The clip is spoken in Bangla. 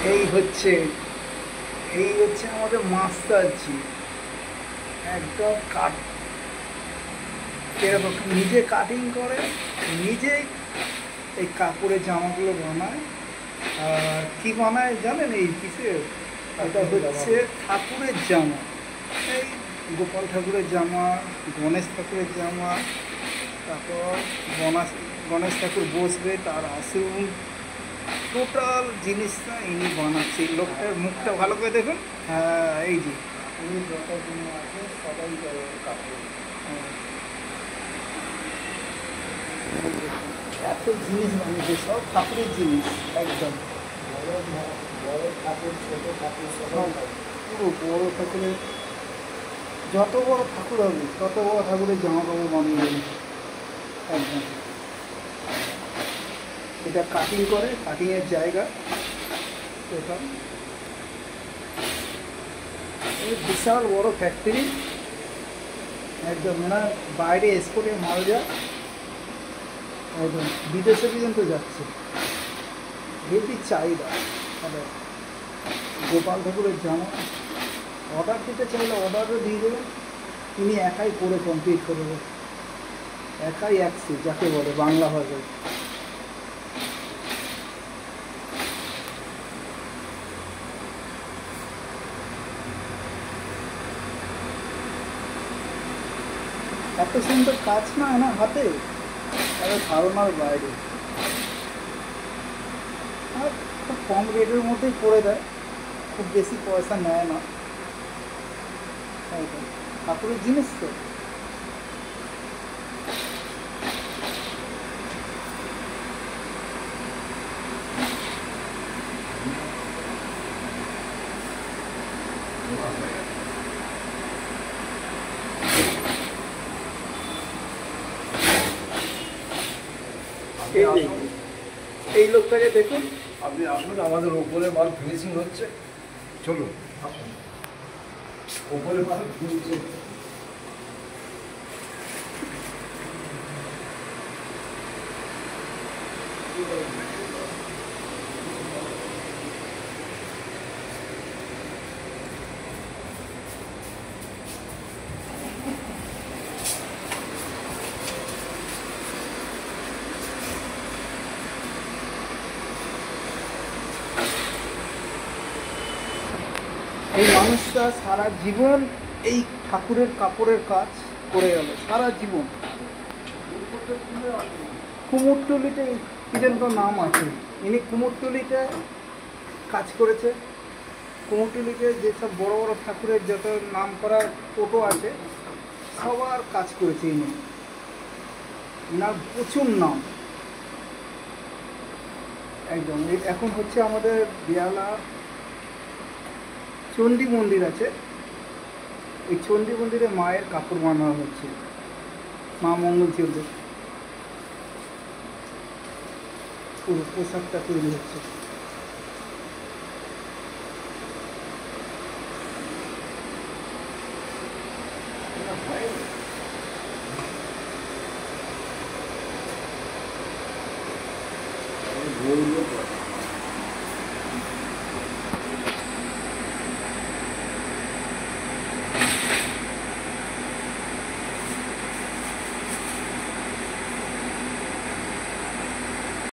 এই হচ্ছে এই হচ্ছে আমাদের মাস্টারজি, একদম কাট এরকম নিজে কাটিং করে, নিজেই এই কাপড়ের জামাগুলো বানায়। আর কি বানায় জানেন এই কিসে? এটা হচ্ছে ঠাকুরের জামা, এই গোপাল ঠাকুরের জামা, গণেশ ঠাকুরের জামা, তারপর গণেশ ঠাকুর বসবে তার আসন, টোটাল জিনিসটা ইনি বানাচ্ছে। লোকটার মুখটা ভালো করে দেখুন। হ্যাঁ, এই যে উনি যত দিন আছে সবাই কাপড়, এত জিনিস বানিয়েছে, সব ঠাকুরের জিনিস, একদম বড় ঠাকুর ছোট ঠাকুর সব পুরো বড় ঠাকুরের, যত বড় ঠাকুর হবে তত বড় ঠাকুরের জামা কাপড় বানিয়ে দেবে একদম। এটা কাটিং করে, কাটিংয়ের জায়গা টোটাল। এই বিশাল বড় ফ্যাক্টরি একদম, না বাইরে এক্সপোর্টের মাল যায় একদম, বিদেশে পর্যন্ত যাচ্ছে, হেভি চাহিদা। মানে গোপাল ঠাকুরের জামা অর্ডার দিতে চাইলে অর্ডারও দিয়ে দেবেন, তিনি একাই করে কমপ্লিট করে দেবেন, একাই একসি যাকে বলে বাংলা ভাষায়। এত সুন্দর কাজ না না হাতে, তাদের ধারণার বাইরে। আর খুব কম রেটের মধ্যেই করে দেয়, খুব বেশি পয়সা নেয় না, ঠাকুরের জিনিস তো। এই লোকটাকে দেখুন, আপনি আসুন, আমাদের ওপরে মাল ফিনিশিং হচ্ছে, চলুন আসুন, ওপরে মাল ফিনিশিং। এই মানুষটা সারা জীবন এই ঠাকুরের কাপড়ের কাজ করে গেল সারা জীবন। কুমোরটুলিতে কি যেন নাম আছে, ইনি কুমোরটুলিতে কাজ করেছে। কুমোরটুলিতে যেসব বড় বড় ঠাকুরের যত নাম করা টোটো আছে সবার কাজ করেছে ইনি, ইনার প্রচুর নাম একদম। এখন হচ্ছে আমাদের বিয়ালা চণ্ডী মন্দির আছে, এই চণ্ডী মন্দিরে মায়ের কাপড় বানানো হচ্ছে, মা মঙ্গলচন্দ্রের পুরো পোশাকটা তৈরি হচ্ছে। গৌর